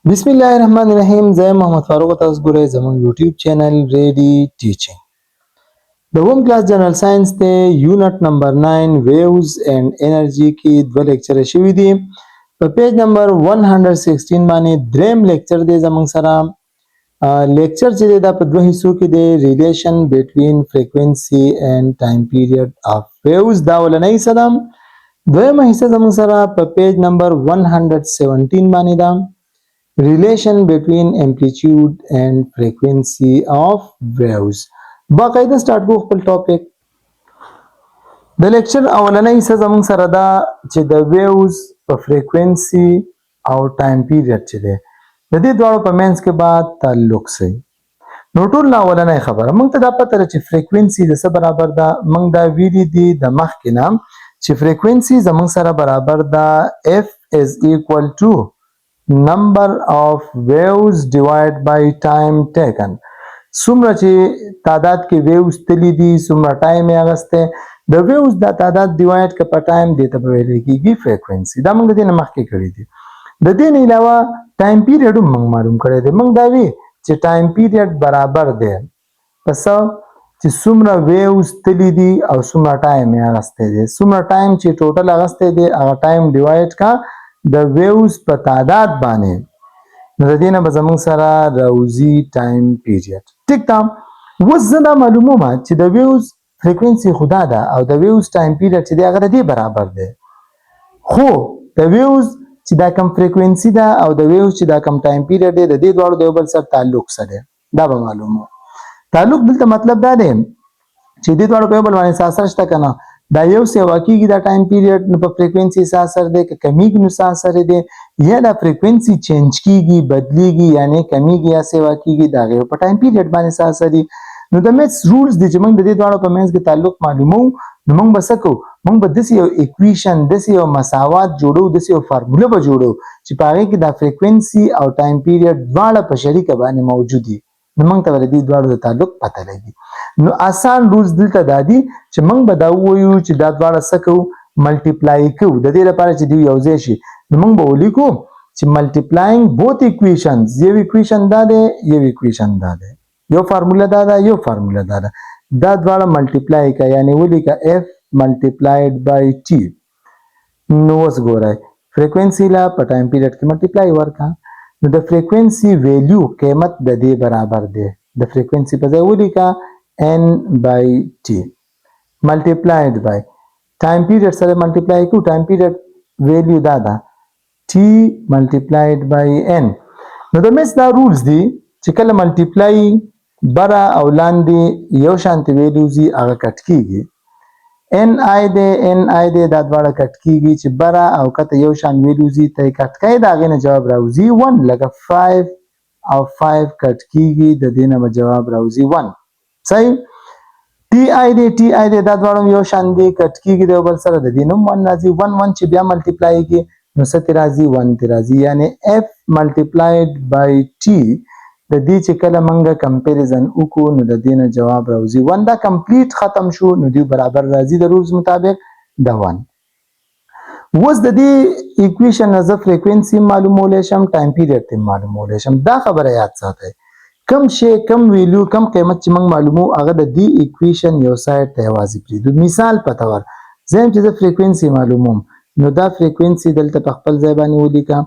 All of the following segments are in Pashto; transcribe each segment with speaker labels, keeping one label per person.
Speaker 1: بسم الله الرحمن الرحیم. زه محمد فاروق، تاسو ګورئ زموږ یوټیوب چینل ریډي ټیچینګ. د ہوم کلاس جنرال ساينس ته یونټ نمبر 9 ویوز اینڈ انرژي کې دوه لیکچر شوي دي. په پیج نمبر 116 باندې دریم لیکچر دی زموږ سره. لیکچر چې دا په دوه حصو کې دی، ریلیشن بټوین فریکوئنسي اینڈ ټایم پیریډ اف ویوز. دا ولنۍ حصہ ده. دویمه حصہ زموږ سره په پیج نمبر 117 باندې ده. relation between amplitude and frequency of waves. باقاعده سٹارټ کو خپل ټاپک. د لیکچر اولنۍ حصہ زموږ سره دا چې د ویوز په فریکوئنسي او ټایم پیریډ چې دی د دې دواړو په منځ کې بعد تعلق سي. نو ټول اولنۍ خبره موږ ته دا پته ده چې فریکوئنسي د څه برابر ده. موږ دا ویلي دي د مخکې نه چې فریکوئنسي زموږ سره برابر ده F is equal to number of waves divided by time taken. څومره چې تعداد کې ویوز تللی دي څومره ټایم یې اغسته، د ویوز دا تعداد ډیوایډ ک په ټایم دی ته ویل کېږي فریکوئنسي. دا موږ د دې نه مخکې کړی دي. د دې نه علاوه ټایم پیریډ هم موږ معلوم کړی دی. موږ دا وی چې ټایم پیریډ برابر دی پس چې څومره ویوز تللی دي او څومره ټایم یې اغسته دی. څومره ټایم چې ټوټل اغسته دی هغه ټایم ډیوایډ کا د ویوز په تعداد باندې. نو د دې نه به زموږ سره راوځي ټایم پیریډ. ټیک ده. اوس زه دا معلومومه چې د ویوز فریکوئنسي خدا ده او د ویوز ټایم پیریډ چې دی هغه د دې برابر دی. خو د ویوز چې دا کم فریکوئنسي ده او د ویوز چې دا کم ټایم پیریډ دی د دې دواړو د یو بل سره تعلق څه دی دا به معلومو. تعلق دلته مطلب دا دی چې دې دواړو په یو بل باندې اثر شته که نه. دا یو څه واقعي دا ټایم پیریډ نو په فریکوئنسي څه اثر دی که کمیږي نو څه اثر دی یا دا فریکوئنسي چینج کیږي بدلیږي یعنی کمیږي یا څه واقعي دا غو په ټایم پیریډ باندې څه اثر دی. نو د میتس رولز دي چې موږ د دې دواړو په منځ کې تعلق معلومو. نو موږ به څه کوو؟ موږ به داسې یو اکویشن داسې یو مساوات جوړو داسې یو فارموله به جوړو چې په هغې کې دا فریکوئنسي او ټایم پیریډ دواړه په شریکه باندې موجود دي. نو موږ ته به د دې دواړو د تعلق پته لګي. نو آسان رولز دلته دا دي چې موږ به دا ووایو چې دا دواړه څه کوو ملټیپلای کوو د دې لپاره چې دوی یوځای شي. نو موږ به ولیکو چې ملټیپلایینګ بوث اکویشنز، یو اکویشن دا دی یو اکویشن دا دی، یو فارموله دا ده یو فارموله دا ده، دا دواړه ملټیپلای کا یعنی ولیکه F ملټیپلایډ بای T. نو اوس ګورئ فریکوئنسي لا په ټایم پیریډ کې ملټیپلای ورکا. نو د فریکوئنسي ویلیو قیمت د دې برابر دی. د فریکوئنسي په ځای ولیکه N by T multiplied by time period سره multiply کو. time period value دا ده T multiplied by N. نو د میس دا رولز دي چې کله multiply برا او لاندې یو شانتي ویلیوزي هغه کټ کیږي. NI دی NI دی دا دواړه کټ کیږي چې برا او کته یو شان ویلیوزي ته کټ کای دا غنه جواب راوځي 1 لکه 5 او 5 کټ کیږي د دینه جواب راوځي 1. صحیح. ټي آی دی دا دواړه یو شان دي کټ کیږي د بل سره د دینم 1 راځي 1 1 چې بیا ملټیپلای کی نو ست راځي 1 راځي یعنی F ملټیپلایډ بای T. د دې چې کله منګه کمپیریزن وکړو نو د دینه جواب راوځي 1. دا کمپلیټ ختم شو نو دی برابر راځي د رولز مطابق د 1. اوس د دې ایکویشن از فریکوئنسي معلومول شم ټایم پیریډ ته معلومول شم. دا خبره یاد ساتئ کم شی کم ویلیو کم قیمت چې موږ معلومو هغه د دې ایکویشن یو سایډ ته یوازې پرېږدو. مثال په تور زم چې د فریکوئنسي معلوموم نو دا فریکوئنسي دلته په خپل ځای باندې ولیکم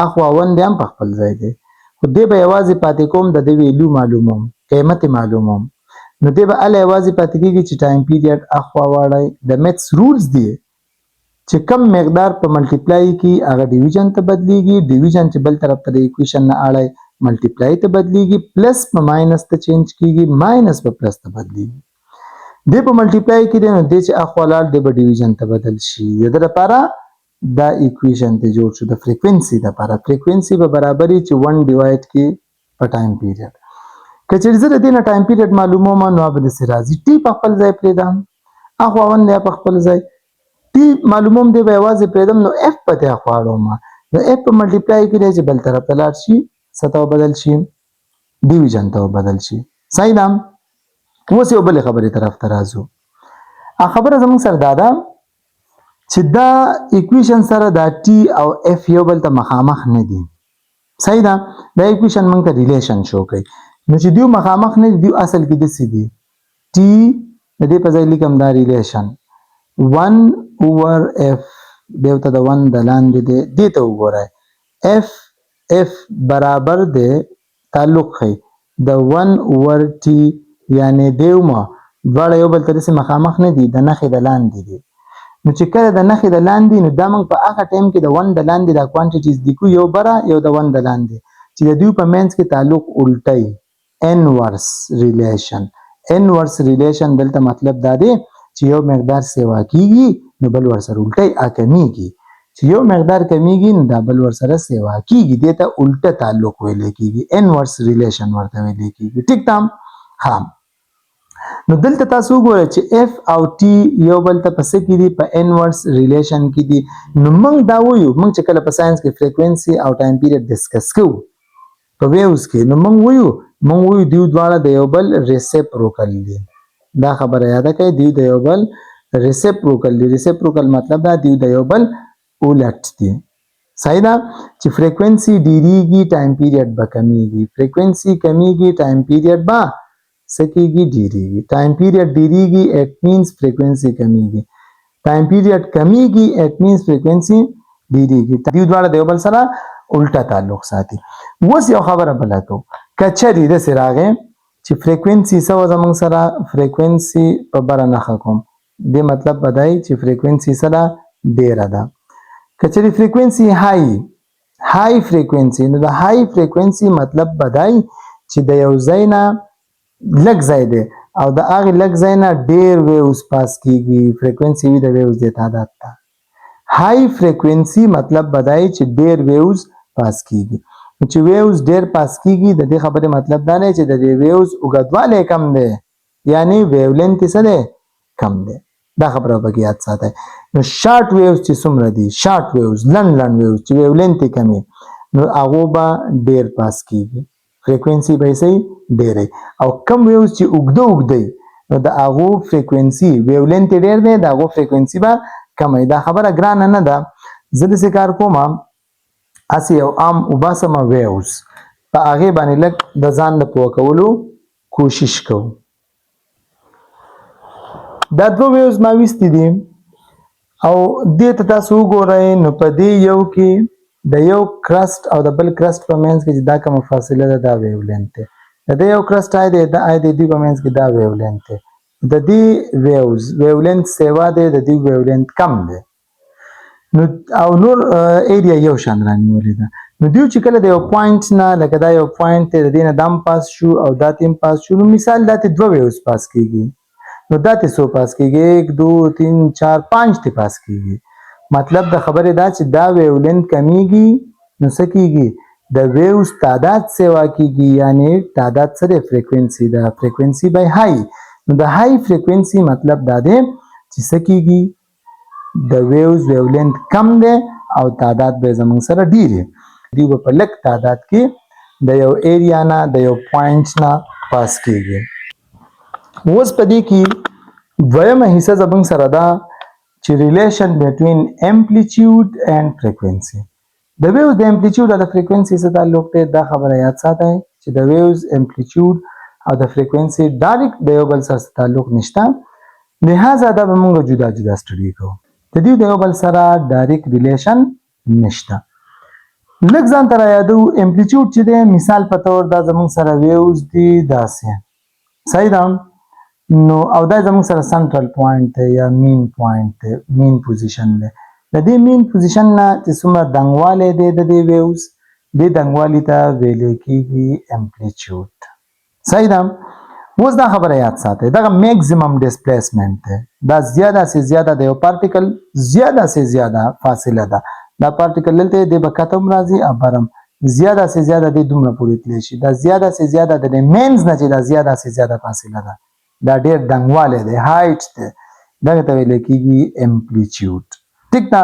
Speaker 1: اخو 1 دی هم په خپل ځای دی خو دې به یوازې پاتې کوم د دې ویلیو معلوموم قیمت معلوموم نو دې به ال یوازې پاتې کیږي چې ټایم پیریډ اخو واړی. د میتس رولز دی چې کم مقدار په ملټیپلای کی هغه ډیویژن ته بدلیږي. ډیویژن چې بل طرف ته د ایکویشن نه اړای ملټیپلای ته بدلیږي پلس په ماینس ته چینج کیږي ماینس په پلس ته بدلیږي. د په ملټیپلای کې د نو د چې اخوالال د ډیویژن ته بدل شي. د لپاره دا ایکویشن ته جوړ شو د فریکوئنسي لپاره. فریکوئنسي به برابرۍ چې 1 ډیوایډ کی په ټایم پیریډ. کچې زه د دې نه ټایم پیریډ معلوموم نو به د سرازي ټي په خپل ځای پریدم اخو 1 دی په خپل ځای ټي معلوموم دی به یوازې پریدم نو F پته اخواړم نو F په ملټیپلای کې دی چې بل طرف ته لاړ شي ستا بدل شي ډیویژن ته بدل شي. صحیح ده. اوس یو بل خبرې طرف ته راځو. خبره زموږ سره دا ده چې دا ایکویشن سره دا T او F یو بل ته مخامخ نه دي. صحیح ده. دا ایکویشن موږ ته ریلیشن شو کوي. نو چې دیو مخامخ نه دیو اصل کې داسې دي ټي د دې په ځای لیکم دا ریلیشن 1 اوور اف دیو ته د 1 د لاندې دی دې ته وګورئ اف اف برابر دی تعلق خي د 1 اوور ټي یعنی دیو ما دواړه یو بل تر سره مخامخ نه دي د نخې د لاندې دي. نو چې کله د نخې د لاندې نو دا موږ په هغه ټایم کې د 1 د لاندې د کوانټیټیز د کو یو بره یو د 1 د لاندې چې د دوی په منځ کې تعلق الټي انورس ریلیشن. انورس ریلیشن دلته مطلب دا دی چې یو مقدار سیوا کیږي نو بل ورسره الټي اکمیږي چې یو مقدار کمیږي نو دا بل ورسره سیوا کیږي دته الټه تعلق ویل کیږي انورس ریلیشن ورته ویل کیږي. ټیک تام. ها نو دلته تاسو وګورئ چې اف او ټي یو بل ته پس کې دي په انورس ریلیشن کې دي. نو موږ دا وایو موږ چې کله په ساينس کې فریکوئنسي او ټایم پیریډ ډیسکس کوو په ویوز کې نو موږ وایو دیو دواړه د یو بل ریسیپروکل دي. دا خبره یاد کړئ دیو د یو بل ریسیپروکل دي. ریسیپروکل مطلب دا دیو د یو بل اولټ دي. صحیح ده چې فریکوئنسي ډیریږي ټایم پیریډ به کمیږي فریکوئنسي کمیږي ټایم پیریډ به سکیږي ډیریږي. ټایم پیریډ ډیریږي اټ مینز فریکوئنسي کمیږي. ټایم پیریډ کمیږي اټ مینز فریکوئنسي ډیریږي. دیو دواړه د یو بل سره الټا تعلق ساتي. اوس یو خبره بلاتو کچري د سراغه چې فریکوئنسي سو زمون سره فریکوئنسي په بره نه کوم د مطلب بدای چې فریکوئنسي سره ډیره ده. کچري فریکوئنسي های فریکوئنسي نو د های فریکوئنسي مطلب بدای چې د یو ځای نه لږ ځای دی او د هغه لږ ځای نه ډیر ویوز پاس کیږي. فریکوئنسي وی د ویوز د تعداد ته های فریکوئنسي مطلب بدای چې ډیر ویوز پاس کیږي. چې ویوز ډیر پاس کیږي د دې خبره مطلب دا نه چې د دې ویوز اوږدواله کم دی یعنی ویو لینث سره کم دی. دا خبره به یاد ساتئ. نو شارټ ویوز چې څومره دي شارټ ویوز لن ویوز چې ویو لینث کمی نو هغه به ډیر پاس کیږي فریکوئنسي به سي ډیره او کم ویوز چې اوږده نو د هغه فریکوئنسي ویو لینث ډیر دی د هغه فریکوئنسي به کم. دا خبره ګرانه نه ده زه د څه کار کوم اسی او عام وباسم ویوز په هغه باندې لک د ځان د پوه کولو کوشش کوم. دا دوه ویوز ما وستې دي او دې ته تاسو وګورئ نو په دې یو کې د یو کرست او د بل کرست په منځ کې دا کوم فاصله ده دا ویو لینث ده د یو کرست د دې په منځ کې دا ویو لینث د دې ویو لینث سیوا ده د دې ویو لینث کم ده نو او نور ایریا یو شان رانیولې ده. نو دیو چې کله د یو پوینټ نه لکه دا یو پوینټ ته د دې نه دم پاس شو او دا تیم پاس شو نو مثال دا ته دوه ویوز پاس کیږي نو دا ته سو پاس کیږي 1 2 3 4 5 ته پاس کیږي. مطلب د خبره دا چې دا ویو لینث کمیږي نو سکیږي د ویوز تعداد سیوا کیږي یعنی تعداد سره فریکوئنسي دا فریکوئنسي بای های نو د های فریکوئنسي مطلب دا دی چې سکیږي د ویوز ویو لینث کم دی او تعداد به زمون سره ډیر دی په لک تعداد کې د یو ایریا نه د یو پوینټ نه پاس کیږي. اوس په دې کې دویمه حصہ زمون سره دا چې ریلیشن بټوین امپلیټیوډ اینڈ فریکوئنسي. د ویوز د امپلیټیوډ او د فریکوئنسي سره تعلق دی. دا خبره یاد ساتئ چې د ویوز امپلیټیوډ او د فریکوئنسي ډایرکټ د یو بل سره تعلق نشته لہذا دا به موږ جدا جدا سټډي کوو. د دې د یو بل سره ډایرکټ ریلیشن نشته. لږ ځان تر یادو امپلیټیوډ چې دی مثال په تور دا زمون سره ویوز دي داسې صحیح ده نو او دا زمون سره سنټرل پوینټ دی یا مین پوینټ دی مین پوزیشن دی. د دې مین پوزیشن نه چې څومره دنګواله دی د دې ویوز د دنګوالي ته ویل کېږي امپلیټیوډ. صحیح ده. اوس دا خبره یاد ساتئ دا میکسیمم ډیسپلیسمنت دی. دا زیاده سے زیاده د یو پارټیکل زیاده سے زیاده فاصله ده. دا پارټیکل دلته د بکاتم راځي ابرم زیاده سے زیاده د دومره پورې تلی شي دا زیاده سے زیاده د مینز نه چې دا زیاده سے زیاده فاصله ده دا ډیر دنګواله دی هایټ دی دا ته ویل کېږي امپلیټیوډ. ټیک ده.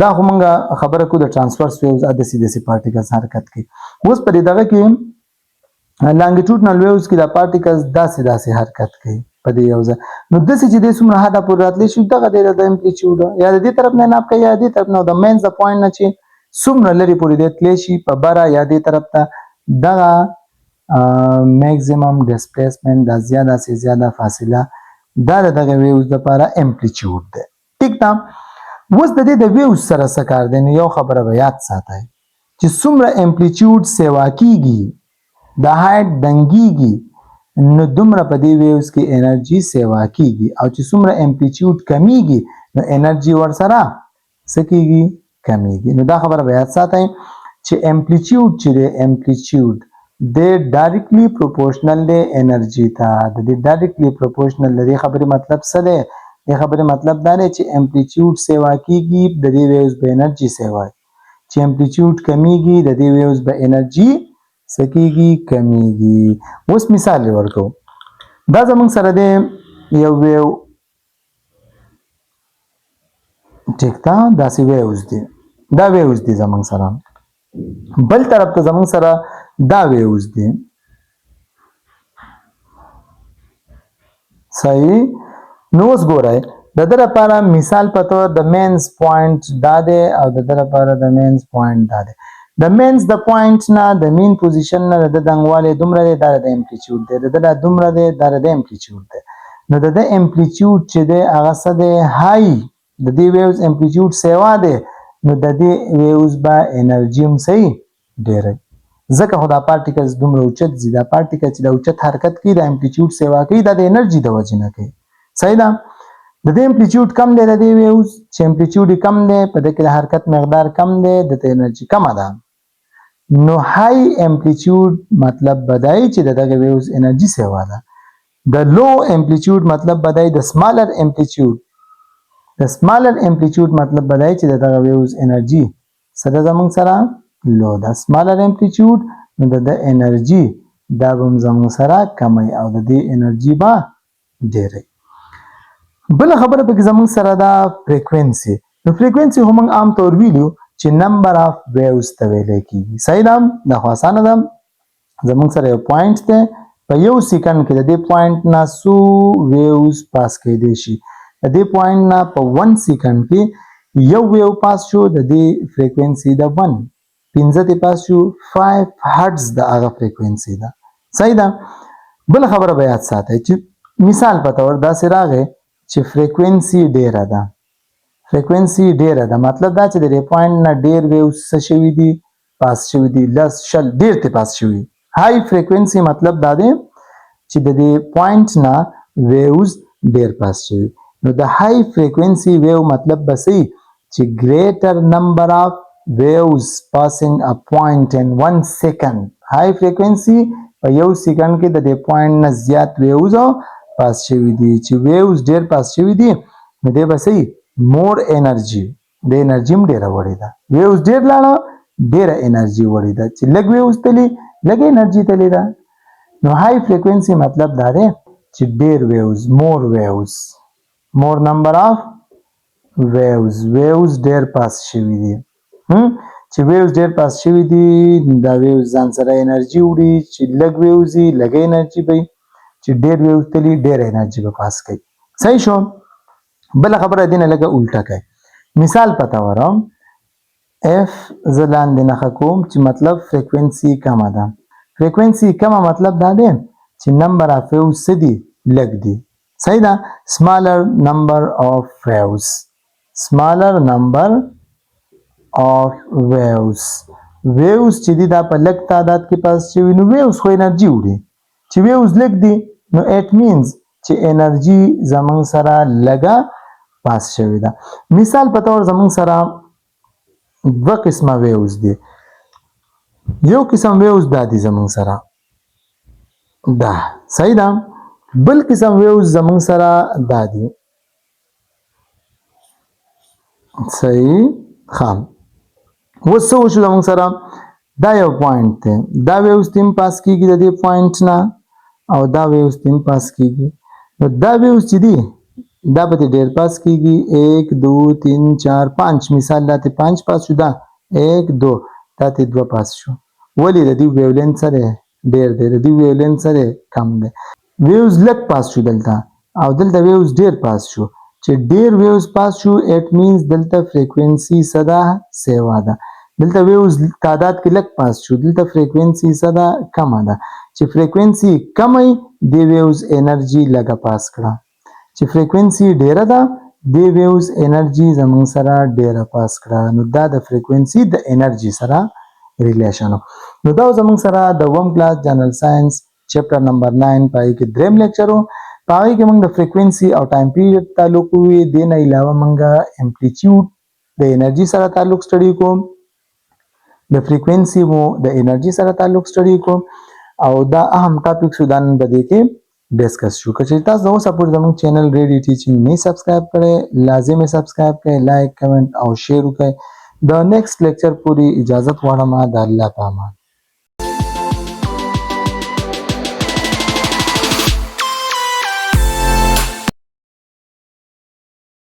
Speaker 1: دا همغه خبره کو د ترانسفرس ویوز د سیده پارټیکلز حرکت کوي. اوس په دغه کې لانګیټیوډنل ویوز کې دا پارټیکلز داسې حرکت کوي په دې یو ځای نو داسې چې د څومره حدا پورې راتلی شي دغه د امپلیټیوډ یا د دې طرف نه ناپ کوي یا د دې طرف نه د مینز د پوینټ نه چې څومره لرې پورې دی تلی شي په بره یا دې طرف ته دغه میکزیمم ډسپلیسمنټ دا زیاده سي زیاده فاصله دا د دغه ویوز لپاره امپلیټیوډ دی ټیک ده اوس د دې د ویوز سره څه کار دی نو یو خبره به یاد ساتئ چې څومره امپلیټیوډ سیوا کیږي د هایټ دنګیږي نو دومره په دې ویوز کې انرژي سیوا کیږي او چې څومره امپلیټیوډ کمیږي نو انرژي ورسره څه کیږي کمیږي نو دا خبره به یاد ساتئ چې امپلیټیوډ چې دی امپلیټیوډ د ډایرکټلی پروپورشنل دی انرژي ته د دې ډایرکټلی پروپورشنل دی خبرې مطلب څه دی د خبرې مطلب دا دی چې امپلیټیوډ سیوا کیږي د دې ویوز به انرژي سیوا چې امپلیټیوډ کمیږي د دې ویوز به انرژي سکیږي کمیږي اوس مثال ورکو دا زمونږ سره دی یو ویو ټیک ده داسې ویوز دی دا ویوز دی زمونږ سره بل طرف ته زمونږ سره دا ویوز دی صحیح نو اوس ګورئ د ده لپاره مثال په طور د مینز پوینټ دا دی او د ده لپاره د مینز پوینټ دا دی د مینز د پوینټ نه د مین پوزیشن نه د دنګوالی دومره دی دا د امپلیټیوډ دی د ده دا دومره دی دا د امپلیټیوډ دی نو د ده امپلیټیوډ چې دی هغه څه دی های د دې ویوز امپلیټیوډ سیوا دی نو د دې ویوز به انرژي هم صحیح ډیره ځکه خو دا پارټیکلز دومره اوچت ځي دا پارټیکل چې د اوچت حرکت کوي د امپلیټیوډ سیوا کوي دا د انرژي د وجې نه کوي صحیح ده د دې امپلیټیوډ کم دی د دې ویوز چې امپلیټیوډ کم دی په دې کې د حرکت مقدار کم دی د انرژي کمه ده نو های امپلیټیوډ مطلب بدای چې دغه ویوز انرژي سیوا ده د لو امپلیټیوډ مطلب بدای د سمالر امپلیټیوډ د سمالر امپلیټیوډ مطلب بدای چې دغه ویوز انرژي سره زمونږ سره لو د سمالر امپلیټیوډ نو د انرژي دا به زمونږ سره کمی او د دې انرژي به ډیره بل خبره پکې زمونږ سره دا فریکوینسي نو فریکوینسي هم عام طور ویلو چې نمبر اف ویوز ته ویل کیږي صحیح ده دا خو اسانه ده زمونږ سره یو پوینټ ده په یو سکند کې د دې پوینټ نه څو ویوز پاس کېدی شي د دې پوینټ نه په 1 سکند کې یو ویو پاس شو د دې فریکوینسي ده 1 پنځه ته پاس شو 5 هرتز د هغه فریکوینسي ده صحیح ده بل خبره به یاد ساتئ چې مثال په تور داسې راغی چې فریکوینسي ډیره ده فریکوینسي ډیره ده مطلب دا چې د دې پوینټ نه ډیر ویوز څه شوي دي پاس شوي دي لس شل ډیر ته پاس شوي های فریکوینسي مطلب دا دی چې د دې پوینټ نه ویوز ډیر پاس شوي نو د های فریکوینسي ویو مطلب به څه چې ګریټر نمبر اف waves passing a point in 1 second high frequency په یو سکند کې د دې پوینټ نه زیات ویوز پاس شوي دي چې ویوز ډیر پاس شوي دي نو دی به صحیح مور انرژي د انرژي هم ډیره وړې ده ویوز ډیر لاړه ډیره انرژي وړې ده چې لږ ویوز تلي لږ انرژي تلي ده نو های فریکوینسي مطلب دا دی چې ډیر ویوز مور نمبر اف ویوز ډیر پاس شوي دي چې ویوز ډیر پاس شوي دي دا ویوز ځان سره انرژي وړي چې لږ ویوز یې لږه انرژي به چې ډیر ویوز تلي ډیره انرژي به پاس کوي صحیح شو بل خبره دینه لږه الټه کوي مثال پته ورم اف زه لاندې نښه کوم چې مطلب فریکوینسي کمه ده فریکوینسي کمه مطلب دا دی چې نمبر اف ویوز څه دي لږ دي صحیح ده smaller number of waves waves چې دي دا په لږ تعداد کې پاس شوي نو waves خو انرژي وړي چې waves لږ دي نو it means چې انرژي زمونږ سره لږه پاس شوي ده مثال په تور زمونږ سره دوه قسمه waves دي یو قسم waves دا دي زمونږ سره دا صحیح ده بل قسم waves زمونږ سره دا دي صحیح خام اوس څه وشو زموږ سره دا یو پوینټ دی دا ویوز تیم پاس کیږي د دې پوینټ نه او دا ویوز تیم پاس کیږي نو دا ویوز چې دي دا به ډیر پاس کیږي 1 2 3 4 5 مثال دا ته 5 پاس شو دا 1 2 دا ته 2 پاس شو ولی د دې ویولنس سره ډیر دی د دې ویولنس سره کم دی ویوز لږ پاس شو دلته او دلته ویوز ډیر پاس شو چې ډیر ویوز پاس شو اټ مینز دلته فریکوینسي صدا سیوا ده دلته ویوز تعداد کې لږ پاس شو دلته فریکوینسي څه ده کمه ده چې فریکوینسي کمه دی ویوز انرژي لږه پاس کړه چې فریکوینسي ډیره ده دی ویوز انرژي زموږ سره ډیره پاس کړه نو دا د فریکوینسي د انرژي سره ریلیشن نو دا زموږ سره د وم کلاس جنرال ساينس چپټر نمبر 9 پای کې دریم لیکچر پای کې موږ د فریکوینسي او ټایم پیریډ تعلق وی د نه علاوه موږ امپلیټیوډ د انرژي سره تعلق سټډي کوم د فریکوینسي مو د انرژي سره تعلق سټډي کوم او دا اهم ټاپک سو دان بده کې ډیسکس شو که تاسو نو سپورټ زموږ چینل ریډي ټیچینګ نه سبسکرایب کړئ لازم سبسکرایب کړئ لایک کمنټ او شیر وکړئ د نیکسټ لیکچر پوری اجازه غواړم د الله په امان